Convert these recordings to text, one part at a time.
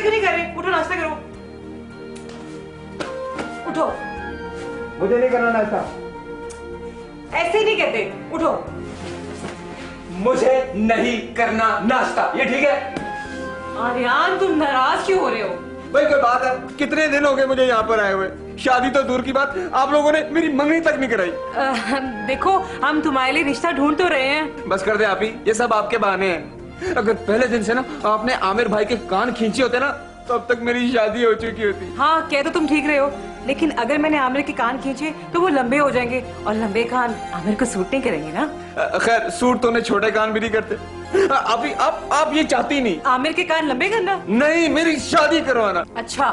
क्यों नहीं कर रहे? उठो नाश्ता करो, उठो। मुझे नहीं करना नाश्ता। ऐसे ही नहीं कहते, उठो। मुझे नहीं करना नाश्ता, ये ठीक है? आर्यन तुम नाराज क्यों हो रहे हो? भाई कोई बात है, कितने दिन हो गए मुझे यहाँ पर आए हुए, शादी तो दूर की बात, आप लोगों ने मेरी मंगनी तक नहीं कराई। देखो हम तुम्हारे लिए रिश्ता ढूंढ तो रहे हैं। बस कर दे आप ही, ये सब आपके बहाने हैं। अगर पहले दिन से ना आपने आमिर भाई के कान खींचे होते ना, तो अब तक मेरी शादी हो चुकी होती। हाँ कह तो तुम ठीक रहे हो, लेकिन अगर मैंने आमिर के कान खींचे तो वो लंबे हो जाएंगे, और लंबे कान आमिर को सूट नहीं करेंगे ना। खैर सूट तो उन्हें छोटे कान भी नहीं करते। अभी आप ये चाहती नहीं? आमिर के कान लंबे करना? नहीं, मेरी शादी करवाना। अच्छा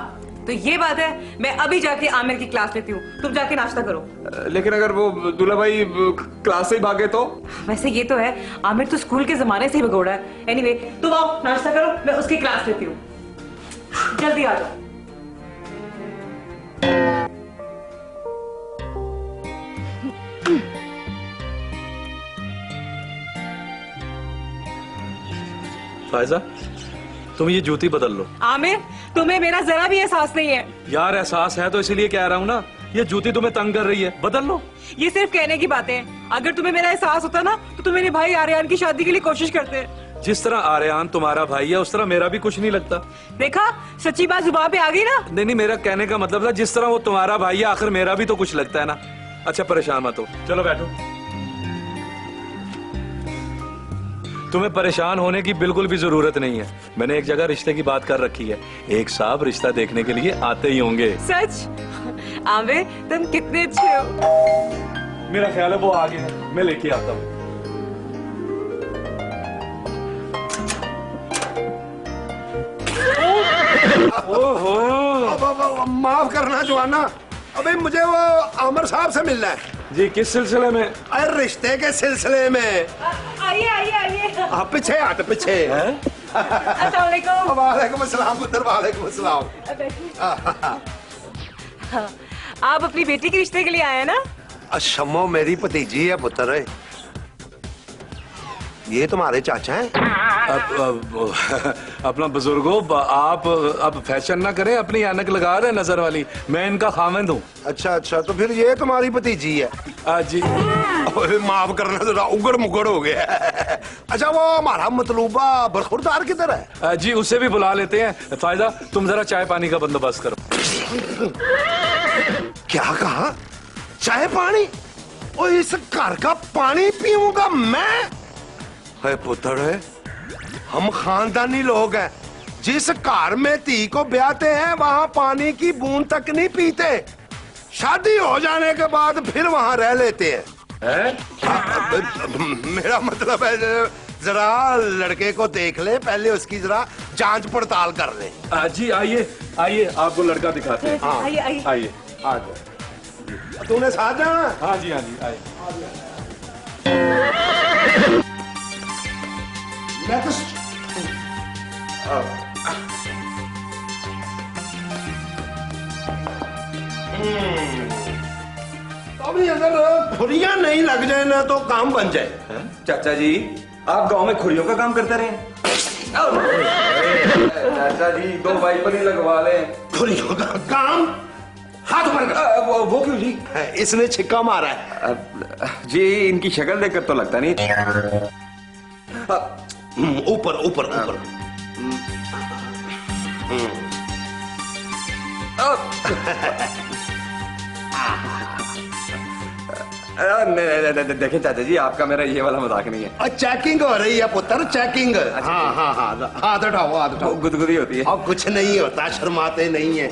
तो ये बात है, मैं अभी जाके आमिर की क्लास लेती हूँ, तुम जाके नाश्ता करो। लेकिन अगर वो दूल्हा भाई क्लास से ही भागे तो? वैसे ये तो है, आमिर तो स्कूल के जमाने से ही भगोड़ा है। एनीवे तुम आओ नाश्ता करो, मैं उसकी क्लास लेती हूँ, जल्दी आ जाओ। फायजा तुम ये जूती बदल लो। आमिर तुम्हें मेरा जरा भी एहसास नहीं है। यार एहसास है तो इसीलिए कह रहा हूँ ना, ये जूती तुम्हें तंग कर रही है, बदल लो। ये सिर्फ कहने की बातें हैं, अगर तुम्हें मेरा एहसास होता ना तो तुम मेरे भाई आर्यन की शादी के लिए कोशिश करते। जिस तरह आर्यन तुम्हारा भाई है उस तरह मेरा भी कुछ नहीं लगता। देखा सच्ची बात जुबान पे आ गई ना। नहीं, मेरा कहने का मतलब था जिस तरह वो तुम्हारा भाई है आखिर मेरा भी तो कुछ लगता है ना। अच्छा परेशान मत हो, चलो बैठो। तुम्हें परेशान होने की बिल्कुल भी जरूरत नहीं है, मैंने एक जगह रिश्ते की बात कर रखी है, एक साहब रिश्ता देखने के लिए आते ही होंगे। सच? आमिर तुम कितने अच्छे हो। मेरा ख्याल है वो आ गए, मैं लेके आता हूँ। ओहो, माफ करना जवाना, अबे मुझे वो आमिर साहब से मिलना है। जी किस सिलसिले में? अरे रिश्ते के सिलसिले में। आइए आइए आइए। आप पीछे हट, पीछे। अस्सलाम वालेकुम। वालेकुम अस्सलाम पुत्र, वालेकुम अस्सलाम। आप अपनी बेटी के रिश्ते के लिए आए हैं ना? शम्मो मेरी भतीजी है पुत्र, ये तुम्हारे चाचा हैं? अपना बुजुर्गो आप अब फैशन ना करें, अपनी ऐनक लगा रहे नजर वाली, मैं इनका खामिंद हूँ। अच्छा अच्छा, तो फिर ये तुम्हारी भतीजी है? जी। माफ करना, जरा उगड़ मुगड़ हो गया। अच्छा वो हमारा मतलूबा बरखुरदार किधर है? जी उसे भी बुला लेते हैं। फायदा तुम जरा चाय पानी का बंदोबस्त करो। क्या कहा? चाय पानी? और इस घर का पानी पीऊंगा मैं? है पुत्र है, हम खानदानी लोग हैं, जिस घर में धी को ब्याहते हैं वहां पानी की बूंद तक नहीं पीते, शादी हो जाने के बाद फिर वहां रह लेते हैं। मेरा मतलब है जरा लड़के को देख ले, पहले उसकी जरा जांच पड़ताल कर ले। जी आइए आइए, आपको लड़का दिखाते हैं। आइए आइए आइए। आ जाओ। तूने साथ जाना? हाँ जी आइए। मैं तो अभी अगर फुरिया नहीं लग जाए ना तो काम बन जाए। चाचा जी आप गांव में खुरियों का काम करते रहे? चाचा जी 2 वाइपर ही लगवा लें। फुरियों का काम? हाथ ऊपर। वो क्यों जी? इसने छिक्का मारा है। जी इनकी शक्ल देखकर तो लगता नहीं। ऊपर ऊपर ऊपर। देखिए चाचा जी आपका मेरा ये वाला मजाक नहीं है। चेकिंग हो रही है पुत्र, चेकिंग। हाँ हाँ हाँ, हाथ उठाओ हाथ उठाओ। गुदगुदी होती है। अब कुछ नहीं होता, शर्माते नहीं है।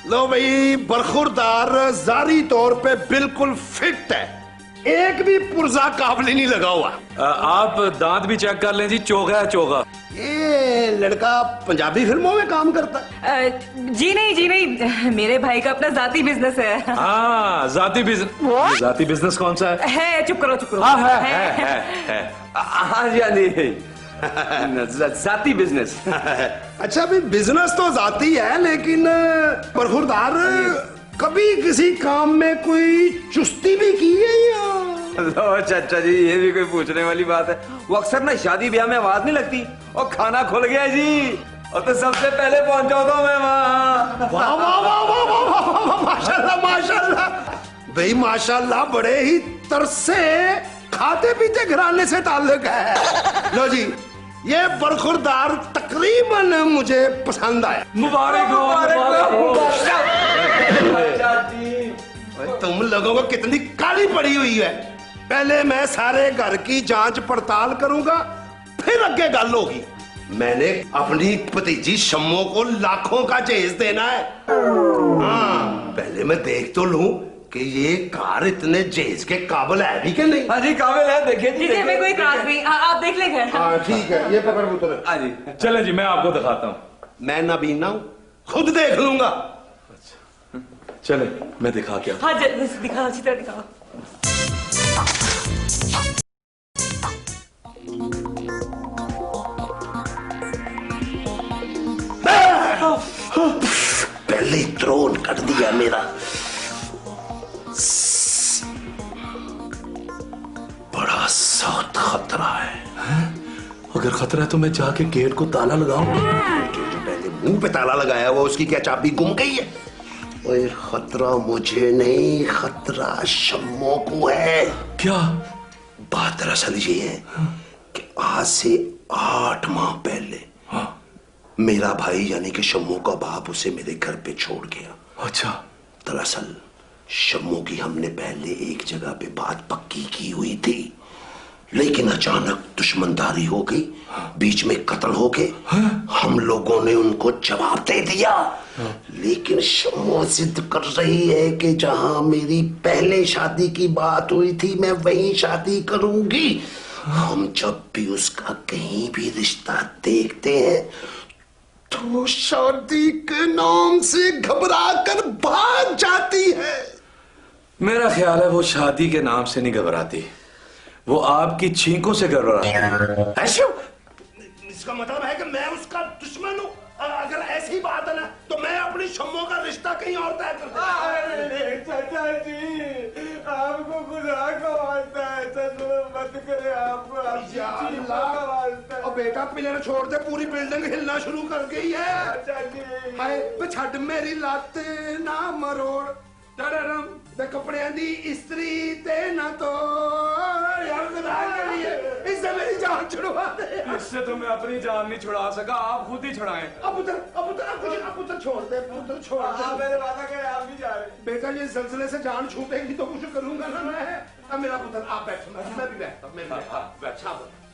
लो भाई, बरखुरदार जारी तौर पे बिल्कुल फिट है, एक भी पुर्जा काबली नहीं लगा हुआ। आप दांत भी चेक कर लें जी, चोगा है चोगा। ये लड़का पंजाबी फिल्मों में काम करता है? जी नहीं, मेरे भाई का अपना जाती बिजनेस है। हाँ, जाती बिजनेस। जाती बिजनेस कौन सा है? चुप करो। हाँ है। हाँ जी, हाँ जी। जाती बिजनेस। अच्छा भाई, बिजनेस तो जाती है, लेकिन बरखुरदार कभी किसी काम में कोई चुस्ती भी की है या? लो चाचा जी, ये भी कोई पूछने वाली बात है? वो अक्सर ना शादी ब्याह में आवाज नहीं लगती, और खाना खुल गया जी, और तो सबसे पहले पहुंचा था मैं वहां। वाह वाह वाह वाह वाह वाह, माशाल्लाह माशाल्लाह भाई, माशाल्लाह, बड़े ही तरस से खाते पीते घराने से ताल्लुक है। लो जी, ये बरखुरदार तकरीबन मुझे पसंद आया। मुबारक हो। तुम लोगों को कितनी काली पड़ी हुई है। पहले मैं सारे घर की जांच पड़ताल करूंगा, फिर आगे गल होगी। मैंने अपनी भतीजी शम्मो को लाखों का जहेज देना है। हाँ, पहले मैं देख तो लूं कि ये कार इतने जहेज के काबिल है भी कि नहीं। हाँ जी, काबिल है, देखिए जी। ठीक है, हमें कोई इतराज नहीं, आप देख लेंगे। हाँ ठीक है, ये पकड़ पुत्र। हाँ जी, चले जी, मैं आपको दिखाता हूँ। मैं नाबीना हूं, खुद देख लूंगा। चले, मैं दिखा के आता हाँ जल्दी दिखाओ, अच्छी तरह दिखाओ। पहले ड्रोन कर दिया मेरा। बड़ा सख्त खतरा है। अगर खतरा है तो मैं जाके गेट को ताला लगाऊं। जो पहले मुंह पे ताला लगाया हुआ, उसकी क्या चाबी गुम गई है? ओए, खतरा मुझे नहीं, खतरा शम्मो को है। क्या? बात दरअसल ये है कि आज से 8 माह पहले मेरा भाई यानी कि शम्मो का बाप उसे मेरे घर पे छोड़ गया। अच्छा। दरअसल शम्मो की हमने पहले एक जगह पे बात पक्की की हुई थी, लेकिन अचानक दुश्मनदारी हो गई, बीच में कत्ल हो गए। हम लोगों ने उनको जवाब दे दिया, लेकिन शम्मो जिद कर रही है कि जहां मेरी पहले शादी की बात हुई थी मैं वहीं शादी करूंगी। हम जब भी उसका कहीं भी रिश्ता देखते हैं तो शादी के नाम से घबरा कर भाग जाती है। मेरा ख्याल है वो शादी के नाम से नहीं घबराती, वो आपकी छींकों से घबराती है। ऐसे इसका मतलब है कि मैं उसका दुश्मन हूँ? अगर ऐसी बात है ना, तो मैं अपनी शम्मो का रिश्ता कहीं और तय कर दूं। चाचा जी, आपको खुदा का वास्ता है, मत करे आपको। और बेटा पिलर छोड़ दे, पूरी बिल्डिंग हिलना शुरू कर गई है। चाचा जी, हाय छड़ मेरी लात ना मरोड़, डरम दे कपड़े दी इस्त्री ते ना तो यार खुदा के लिए इससे मेरी जान छुड़वा दे। इससे तो मैं अपनी जान नहीं छुड़ा सका, आप खुद ही छुड़ाएं। अब उधर छोड़ दे, उधर छोड़ दे। मेरे वादा करे आप भी जा रहे। बेटा ये सिलसिले से जान छूटेगी तो कुछ करूंगा ना मैं। अब मेरा पुत्र आप बैठो, मैं भी बैठता हूँ।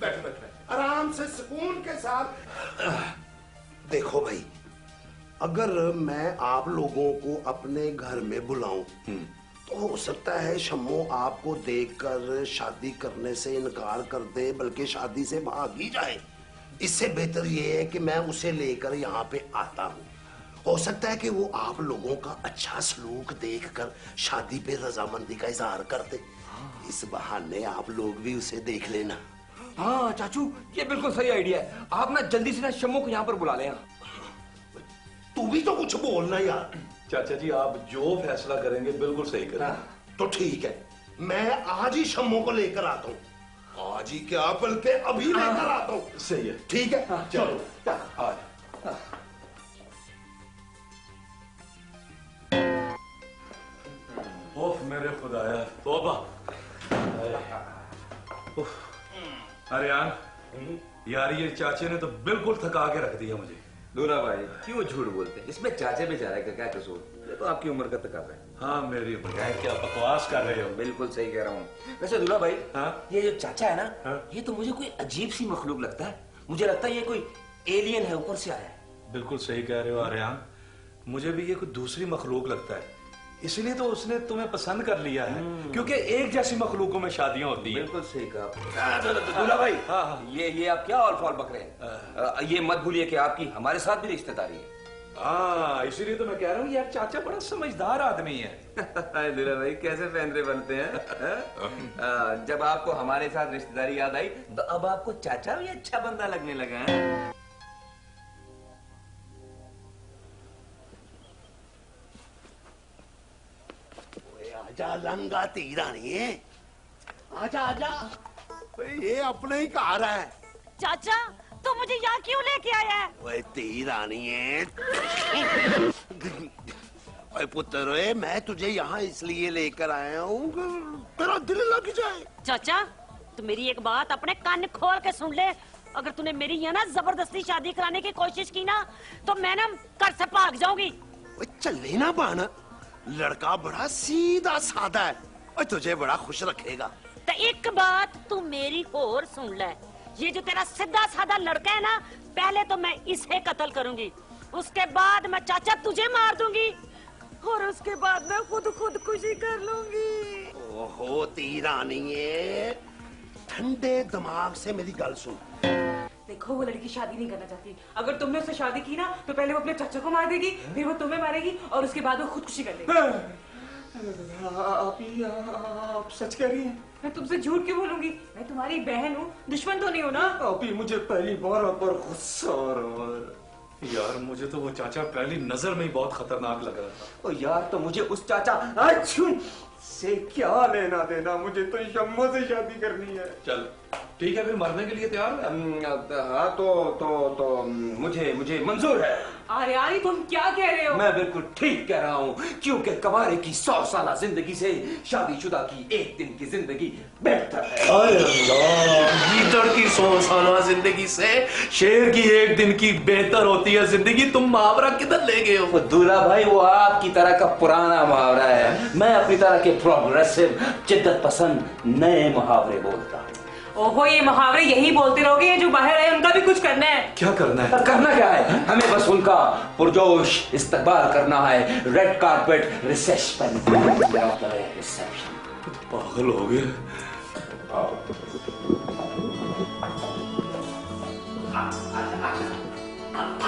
बैठो आराम से सुकून के साथ। देखो भाई, अगर मैं आप लोगों को अपने घर में बुलाऊं तो हो सकता है शम्मो आपको देखकर शादी करने से इनकार कर दे, बल्कि शादी से भाग ही जाए। इससे बेहतर ये है कि मैं उसे लेकर यहाँ पे आता हूँ। हो सकता है कि वो आप लोगों का अच्छा सलूक देखकर शादी पे रजामंदी का इजहार कर दे। इस बहाने आप लोग भी उसे देख लेना। हाँ चाचू, ये बिल्कुल सही आइडिया है। आप ना जल्दी से ना शम्मो को यहाँ पर बुला लेना। तू भी तो कुछ बोलना यार। चाचा जी, आप जो फैसला करेंगे बिल्कुल सही करेंगे। तो ठीक है, मैं आज ही शम्मो को लेकर आता हूँ। आज ही क्या, बल्कि अभी लेकर आता हूँ। सही है। ठीक है, चलो। ओह मेरे खुदाया, तौबा। अरे यार, ये चाचे ने तो बिल्कुल थका के रख दिया मुझे। दूल्हा भाई क्यों झूठ बोलते हैं? इसमें चाचे बेचारे का क्या कसूर? ये तो आपकी उम्र का थकावा है। हाँ, मेरी क्या बकवास कर रहे हो? बिल्कुल सही कह रहा हूँ। वैसे दूल्हा भाई, हाँ? ये जो चाचा है ना, हाँ? ये तो मुझे कोई अजीब सी मखलूक लगता है। मुझे लगता है ये कोई एलियन है, ऊपर से आया है। बिल्कुल सही कह रहे हो आर्यान, मुझे भी ये कोई दूसरी मखलूक लगता है। इसलिए तो उसने तुम्हें पसंद कर लिया है, क्योंकि एक जैसी मखलूकों में शादियां होती हैं। बिल्कुल सही कहा दूल्हा भाई। हाँ, हाँ। ये आप क्या ऑल फॉल बक रहे हैं? ये मत भूलिए कि आपकी हमारे साथ भी रिश्तेदारी है। हाँ, इसीलिए तो मैं कह रहा हूँ यार, चाचा बड़ा समझदार आदमी है। दूल्हा भाई कैसे फैंदरे बनते हैं? जब आपको हमारे साथ रिश्तेदारी याद आई तो अब आपको चाचा भी अच्छा बंदा लगने लगा है। आजा लंगा तीरा नहीं है। आजा आजा, ये अपने ही घर है। चाचा तो मुझे यहाँ क्यों लेके आया है? ओए तीरा नहीं है। ओए पुत्र, ओए मैं तुझे यहाँ इसलिए लेकर आया हूँ तेरा दिल लग जाए। चाचा तो मेरी एक बात अपने कान खोल के सुन ले, अगर तूने मेरी यहाँ ना जबरदस्ती शादी कराने की कोशिश की ना तो मैं ना घर से भाग जाऊंगी। ओए चले ना बाना, लड़का बड़ा सीधा साधा है और तुझे बड़ा खुश रखेगा। तो एक बात तू मेरी और सुन ले, ये जो तेरा सीधा साधा लड़का है ना, पहले तो मैं इसे कत्ल करूंगी, उसके बाद मैं चाचा तुझे मार दूंगी और उसके बाद मैं खुद खुशी कर लूंगी। ओहो तीरा नहीं है, ठंडे दिमाग से मेरी गल सुन। देखो वो लड़की शादी नहीं करना चाहती। अगर तुमने उससे शादी की ना तो पहले वो अपने चाचा को मार देगी, फिर वो तुम्हें मारेगी और उसके बाद वो खुदकुशी कर लेगी। आप सच कह रही हैं? मैं तुमसे झूठ क्यों बोलूंगी? मैं तुम्हारी बहन हूँ, दुश्मन तो नहीं हो ना। आप ही मुझे पहली बार पर गुस्सा आ रहा है। यार मुझे तो वो चाचा पहली नजर में ही बहुत खतरनाक लग रहा था। ओ यार, तो मुझे उस चाचा अच्छू से क्या लेना देना, मुझे तो शम्मो से शादी करनी है। चल ठीक है, फिर मरने के लिए तैयार है? हाँ तो मुझे मंजूर है। अरे यार तुम क्या कह रहे हो? मैं बिल्कुल ठीक कह रहा हूँ, क्योंकि कवारे की 100 साल जिंदगी से शादीशुदा की एक दिन की जिंदगी बेहतर है। गीदड़ की 100 साल जिंदगी से शेर की एक दिन की बेहतर होती है जिंदगी। तुम मुहावरा किधर ले गए हो? वो दूल्हा भाई वो आपकी तरह का पुराना मुहावरा है, मैं अपनी तरह के प्रोग्रेसिव जिद्दत पसंद नए मुहावरे बोलता हूँ। ओहो, ये मुहावरे यही बोलते रहोगे? ये जो बाहर है उनका भी कुछ करना है। क्या करना है? करना क्या है? हमें बस उनका पुरजोश इस्तकबाल करना है, रेड कारपेट रिसेप्शन। पागल हो गए।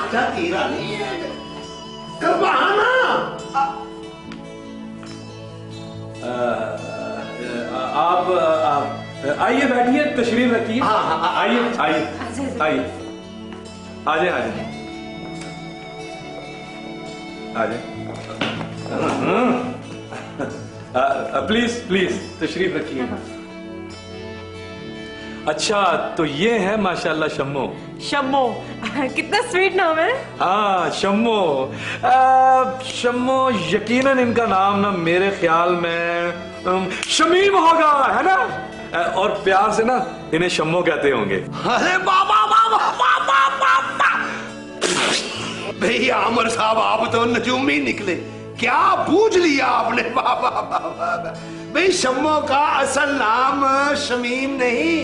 आजा तीरा नहीं है, कर बहाना। आप आइए, बैठिए, तशरीफ रखिए। आइए आइए आइए, आ जाए प्लीज प्लीज तशरीफ रखिए। अच्छा, तो ये है माशाल्लाह शम्मो। शम्मो कितना स्वीट नाम है। हाँ शम्मो। शम्मो यकीनन इनका नाम ना मेरे ख्याल में शमीम होगा, है ना? और प्यार से ना इन्हें शम्मो कहते होंगे। अरे बाबा बाबा बाबा बाबा, भैया आमर साहब आप तो नजूमी निकले, क्या पूछ लिया आपने? बाबा बाबा भाई, शम्मो का असल नाम शमीम नहीं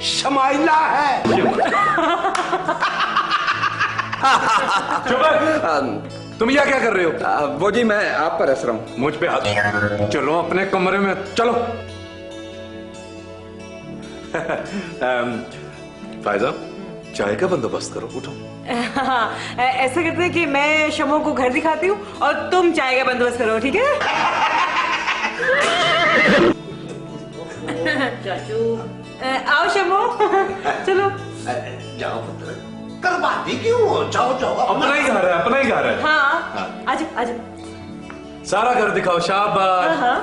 शमाइला है। तुम यह क्या कर रहे हो? वो जी मैं आप पर हंस रहा हूँ। मुझ पे हाथ। चलो अपने कमरे में चलो। फायजा, चाय का बंदोबस्त करो, उठो। ऐसा करते हैं कि मैं शम्मो को घर दिखाती हूँ और तुम चाय का बंदोबस्त करो, ठीक है? चाचू आओ शम्मो, चलो। जाओ पुत्र, करवाती क्यों हो? जाओ जाओ, अपना ही घर है, अपना ही घर है। हाँ आज आज सारा घर दिखाओ, शाबाश। हाँ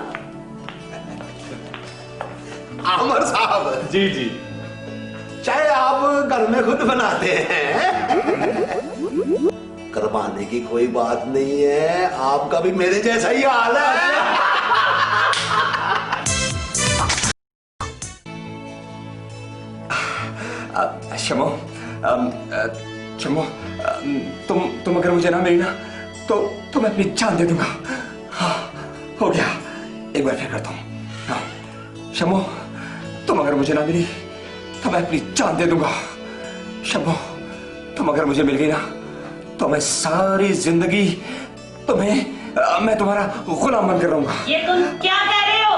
आमर साहब जी जी। चाय आप घर में खुद बनाते हैं? करवाने की कोई बात नहीं है, आपका भी मेरे जैसा ही हाल है। शमो, शमो, तुम अगर मुझे ना मिली ना तो मैं अपनी जान दे दूंगा। हाँ, हो गया, एक बार फिर करता हूँ। हाँ, शमो, तुम अगर मुझे ना मिली तो मैं अपनी जान दे दूंगा। शमो, तुम अगर मुझे मिल गई ना तो मैं सारी जिंदगी तुम्हें मैं तुम्हारा गुलाम बनकर रहूंगा। ये तुम क्या कह रहे हो?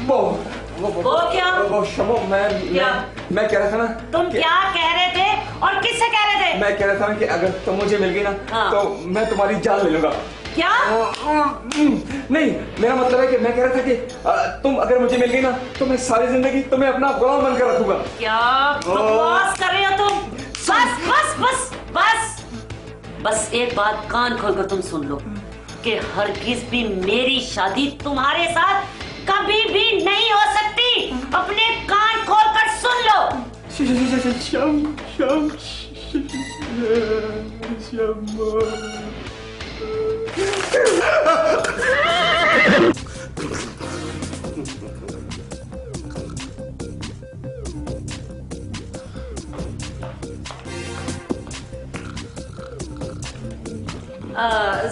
वो क्या? वो शमो, मैं कह रहा था ना। तुम क्या कह रहे थे और किससे कह रहे थे? मैं कह रहा था ना कि अगर तुम मुझे मिल गई ना हाँ। तो मैं तुम्हारी जान ले लूंगा। क्या? नहीं, मेरा मतलब है कि मैं कह रहा था कि तुम अगर मुझे मिल गई ना तो मैं सारी जिंदगी तुम्हें अपना गुलाम बनकर रखूंगा। क्या बकवास कर रहे हो तुम? बस बस बस बस बस एक बात कान खोलकर तुम सुन लो कि हरगिज भी मेरी शादी तुम्हारे साथ कभी भी नहीं हो सकती। अपने कान खोलकर सुन लो।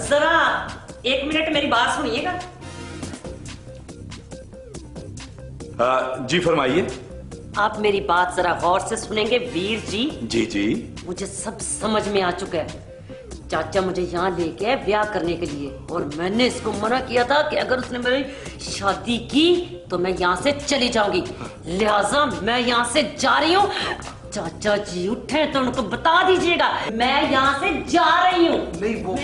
जरा 1 मिनट मेरी बात सुनिएगा। जी फरमाइए। आप मेरी बात जरा गौर से सुनेंगे वीर जी। जी जी। मुझे सब समझ में आ चुका है। चाचा मुझे यहाँ लेके आए ब्याह करने के लिए और मैंने इसको मना किया था कि अगर उसने मेरी शादी की तो मैं यहाँ से चली जाऊंगी। लिहाजा मैं यहाँ से जा रही हूँ। चाचा जी उठे तो उनको बता दीजिएगा मैं यहाँ से जा रही हूँ। नहीं वो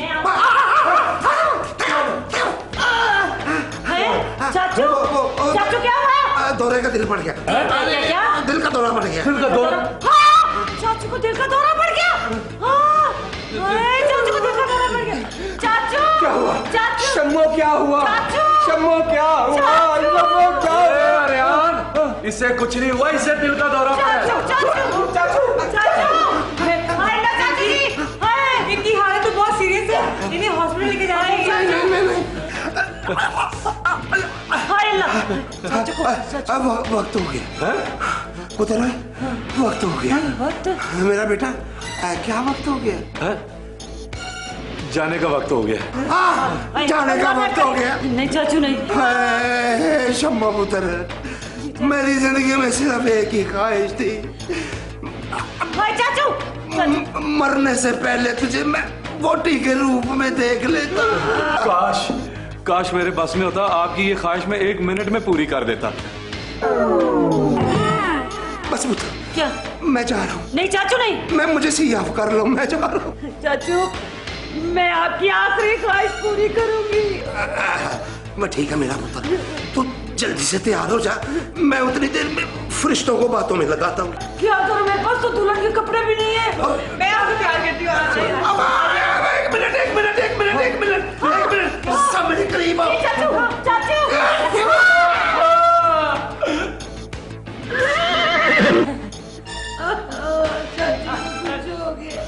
चाचू चाचू क्या हुआ? दौरे का दिल पड़ गया। क्या? दिल का दौरा पड़ गया। दिल का दौरा? हाँ, चाचू को दिल का दौरा पड़ गया। हाँ, चाचू को दिल का दौरा पड़ गया। चाचू क्या हुआ? चाचू शम्मो क्या हुआ? चाचू! शम्मो क्या हुआ? शम्मो क्या हुआ? रेहान, इससे कुछ नहीं हुआ, इससे दिल का दौरा पड़ा है। चाचू चाचू चाचू हाय ना चाची हाय। इनकी हालत तो बहुत सीरियस है, इन्हें हॉस्पिटल लेके जाना है। हाय अल्लाह। अब वक्त हो गया। पुत्र वक्त हो गया। वक्त? मेरा बेटा क्या वक्त हो गया? जाने का वक्त हो गया। जाने का वक्त हो गया। नहीं चाचू नहीं। शम्मा पुत्र, मेरी जिंदगी में सिर्फ एक ही ख्वाहिश थी, हाय चाचू। मरने से पहले तुझे मैं वोटी के रूप में देख लेता। काश मेरे बस में होता, आपकी ये ख्वाहिश में 1 मिनट में पूरी कर देता। बस पुत्र, क्या? मैं जा रहा हूँ। नहीं चाचू नहीं। मैं मुझे सियाफ कर लो, मैं जा रहा हूँ। चाचू मैं आपकी आखिरी ख्वाहिश पूरी करूंगी। मैं ठीक है मेरा पुत्र, तू जल्दी से तैयार हो जा। मैं उतनी देर में फरिश्तों को बातों में लगाता हूँ। क्या करूं? मेरे पास तो दुल्हन के कपड़े भी नहीं है। मैं आपको प्यार करती हूँ। एक मिनट सब मेरे करीब आओ। चाचू चाचू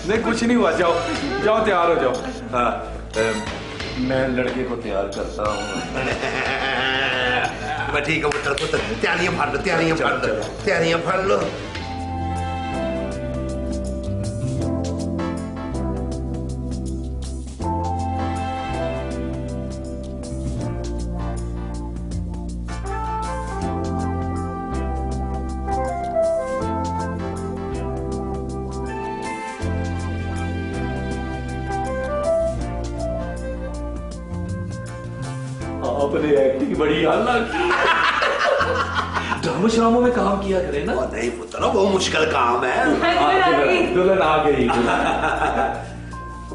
नहीं कुछ नहीं हुआ, जाओ जाओ तैयार हो जाओ। मैं लड़के को तैयार करता हूँ। मैं ठीक है पुत्र, तैयारियां फाड़ लो, तैयारियां फाड़ लो। आपने एक्टिंग बड़ी अलग ड्रामा श्रामों में काम किया करे ना। नहीं पुत्र, वो मुश्किल काम है दुल्हन आ गई।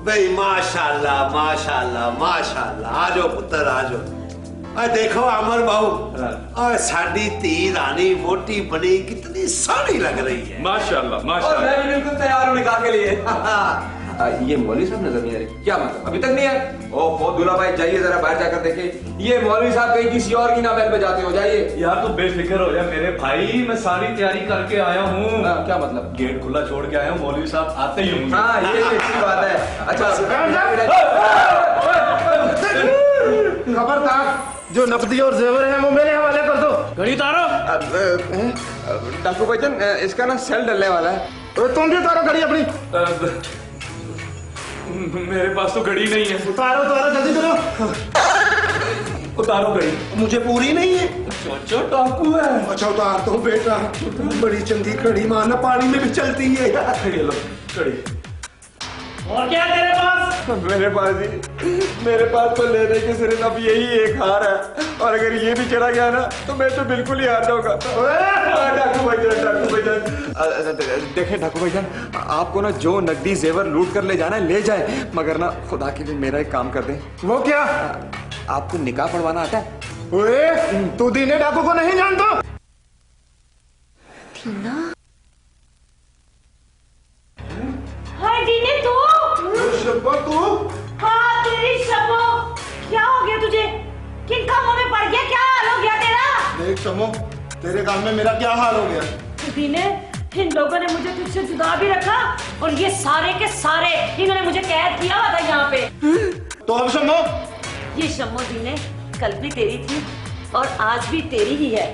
भाई माशाल्लाह माशाल्लाह माशाल्लाह। आ जाओ पुत्र आ जाओ। देखो अमर बाबू, और साडी धी रानी वोटी बनी कितनी सोहनी लग रही है। माशाल्लाह और माशाल्लाह। मैं भी बिल्कुल तैयार हूँ निकाह के लिए। ये मौलवी साहब नजर नहीं आ रहे, क्या मतलब अभी तक नहीं आए? ओहो दूल्हा भाई जाइए जरा बाहर जाकर देखें, ये मौलवी साहब कहीं किसी और की ना महल पे जाते हो। जाइए यार तू बेफिक्र हो जा मेरे भाई, मैं सारी तैयारी करके आया हूँ। क्या मतलब? गेट खुला छोड़ के आया हूँ, मौलवी साहब आते ही होंगे। हाँ ये भी अच्छी बात है। अच्छा खबरदार, जो नकदी और जेवर है वो मेरे हवाले कर दो। घड़ी तारो। डाकू भाईजान इसका ना सेल डलने वाला है। तुम भी उतारो घड़ी अपनी। मेरे पास तो घड़ी नहीं है। उतारो जल्दी करो। उतारो घड़ी। मुझे पूरी नहीं है। चाचा डाकू है। अच्छा उतार दो बेटा, बड़ी चंगी घड़ी माना पानी में भी चलती है। ये लो घड़ी। और क्या तेरे पास? मेरे पास तो लेने के सिर्फ अब यही एक हार है, और अगर ये भी चला गया ना तो मैं तो बिल्कुल ही हार जाऊंगा। डाकू भाईजान, देखें डाकू भाईजान, आपको ना जो नकदी जेवर लूट कर ले जाना है ले जाए, मगर ना खुदा के लिए मेरा एक काम कर दें। वो क्या? आपको निकाह पढ़वाना आता है? ओए, तू दीने डाकू को नहीं जानता? हाय दीने तू? शब्बा तू? हाँ तेरी शब्बो, क्या हो गया तुझे? किन कामों में पड़ गया? क्या हाल हो गया तेरा? देख शम्मो, तेरे काम में मेरा क्या हाल हो गया? दीने, इन लोगों ने मुझे तुझसे जुदा भी रखा और ये सारे के सारे इन्होंने मुझे कैद किया हुआ था यहाँ पे। तो अब शम्मो? ये शम्मो दीने कल भी तेरी थी और आज भी तेरी ही है।